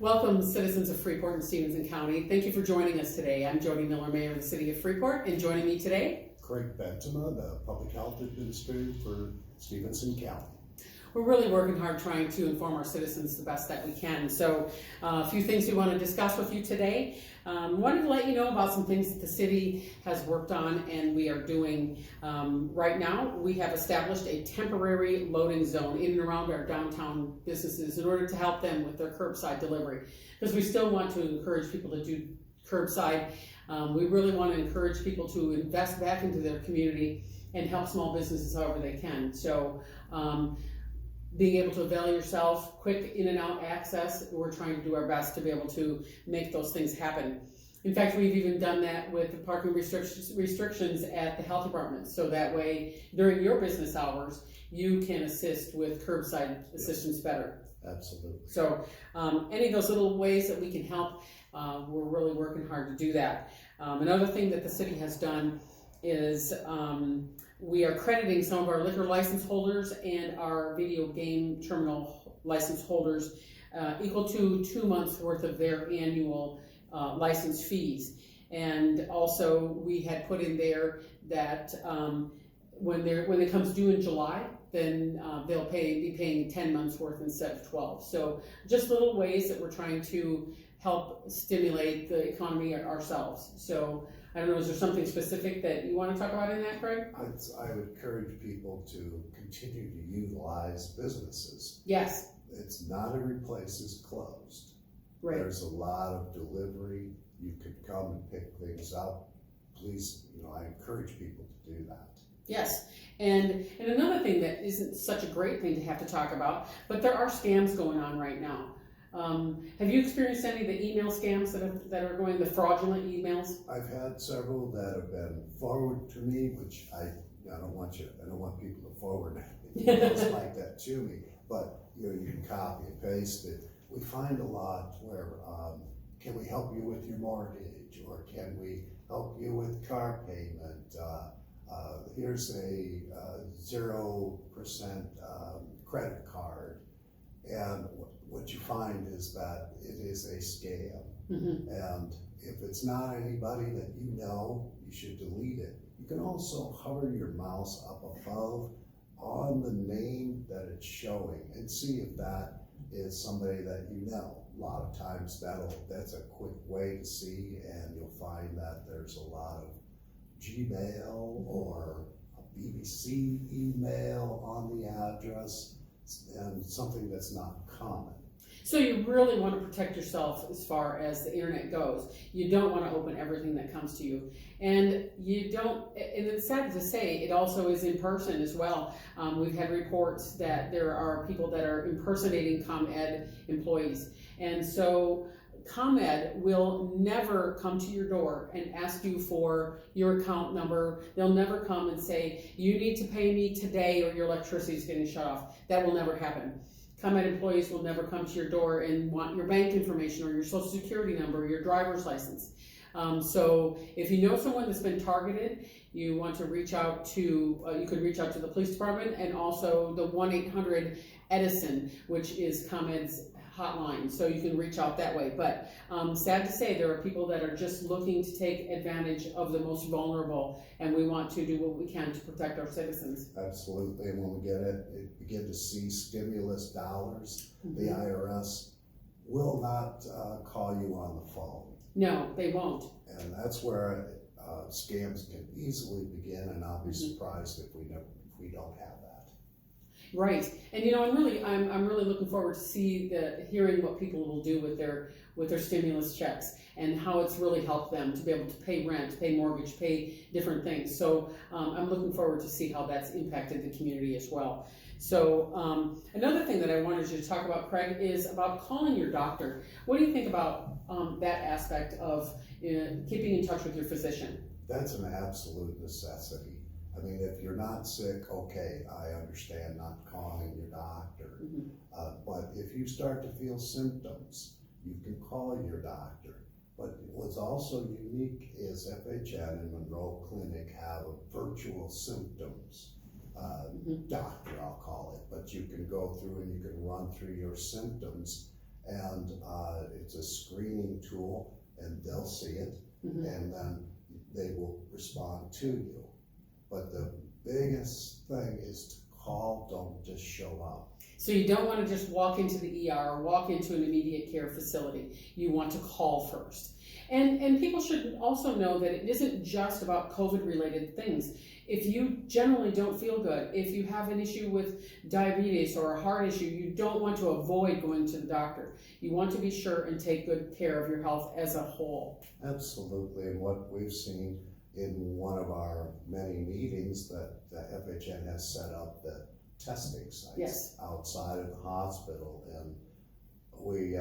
Welcome, citizens of Freeport and Stevenson County. Thank you for joining us today. I'm Jody Miller, Mayor of the City of Freeport, and joining me today, Craig Bentema, the Public Health Administrator for Stevenson County. We're really working hard trying to inform our citizens the best that we can. So a few things we want to discuss with you today. Wanted to let you know about some things that the city has worked on and we are doing. Right now, we have established a temporary loading zone in and around our downtown businesses in order to help them with their curbside delivery. Because we still want to encourage people to do curbside. We really want to encourage people to invest back into their community and help small businesses however they can. So being able to avail yourself, quick in and out access, we're trying to do our best to be able to make those things happen. In fact, we've even done that with the parking restrictions at the health department. So that way, during your business hours, you can assist with curbside assistance better. Absolutely. So any of those little ways that we can help, we're really working hard to do that. Another thing that the city has done is we are crediting some of our liquor license holders and our video game terminal license holders equal to 2 months worth of their annual license fees. And also we had put in there that when it comes due in July, then they'll be paying 10 months worth instead of 12. So just little ways that we're trying to help stimulate the economy ourselves. So I don't know, is there something specific that you want to talk about in that, Craig? I would encourage people to continue to utilize businesses. Yes. It's not every place is closed. Right. There's a lot of delivery. You could come and pick things up. Please, I encourage people to do that. Yes, and another thing that isn't such a great thing to have to talk about, but there are scams going on right now. Have you experienced any of the email scams that are going, the fraudulent emails? I've had several that have been forwarded to me, which I don't want people to forward emails like that to me. But you can copy and paste it. We find a lot where can we help you with your mortgage, or can we help you with car payment? Here's a 0% credit card, and what you find is that it is a scam. Mm-hmm. And if it's not anybody that you know, you should delete it. You can also hover your mouse up above on the name that it's showing and see if that is somebody that you know. A lot of times that's a quick way to see, and you'll find that there's a lot of Gmail or a BBC email on the address, and something that's not common. So you really want to protect yourself as far as the internet goes. You don't want to open everything that comes to you. And and it's sad to say, it also is in person as well. We've had reports that there are people that are impersonating ComEd employees. And so ComEd will never come to your door and ask you for your account number. They'll never come and say, you need to pay me today or your electricity is getting shut off. That will never happen. ComEd employees will never come to your door and want your bank information or your social security number or your driver's license. So if you know someone that's been targeted, you want to reach out to, you could reach out to the police department, and also the 1-800-EDISON, which is ComEd's hotline, so you can reach out that way. But sad to say, there are people that are just looking to take advantage of the most vulnerable, and we want to do what we can to protect our citizens. Absolutely, and when we begin to see stimulus dollars, mm-hmm. the IRS will not call you on the phone. No, they won't. And that's where scams can easily begin, and I'll be surprised if we don't have that. Right, and I'm really looking forward to hearing what people will do with their stimulus checks and how it's really helped them to be able to pay rent, pay mortgage, pay different things. So I'm looking forward to see how that's impacted the community as well. So another thing that I wanted you to talk about, Craig, is about calling your doctor. What do you think about that aspect of keeping in touch with your physician? That's an absolute necessity. I mean, if you're not sick, okay, I understand not calling your doctor. Mm-hmm. But if you start to feel symptoms, you can call your doctor. But what's also unique is FHN and Monroe Clinic have a virtual symptoms doctor, I'll call it. But you can go through and you can run through your symptoms and it's a screening tool, and they'll see it, and then they will respond to you. But the biggest thing is to call, don't just show up. So you don't want to just walk into the ER or walk into an immediate care facility. You want to call first. And people should also know that it isn't just about COVID-related things. If you generally don't feel good, if you have an issue with diabetes or a heart issue, you don't want to avoid going to the doctor. You want to be sure and take good care of your health as a whole. Absolutely, and what we've seen in one of our many meetings that the FHN has set up, the testing sites outside of the hospital, and we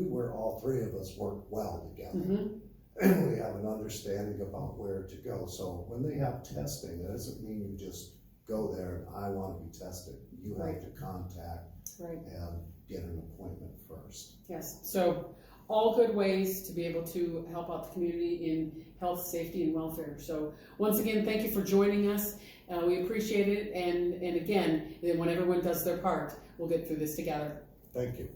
were, all three of us work well together. And we have an understanding about where to go. So when they have testing, that doesn't mean you just go there and I want to be tested. You have to contact and get an appointment first. Yes, so all good ways to be able to help out the community in health, safety, and welfare. So once again, thank you for joining us. We appreciate it, and again, when everyone does their part, we'll get through this together. Thank you.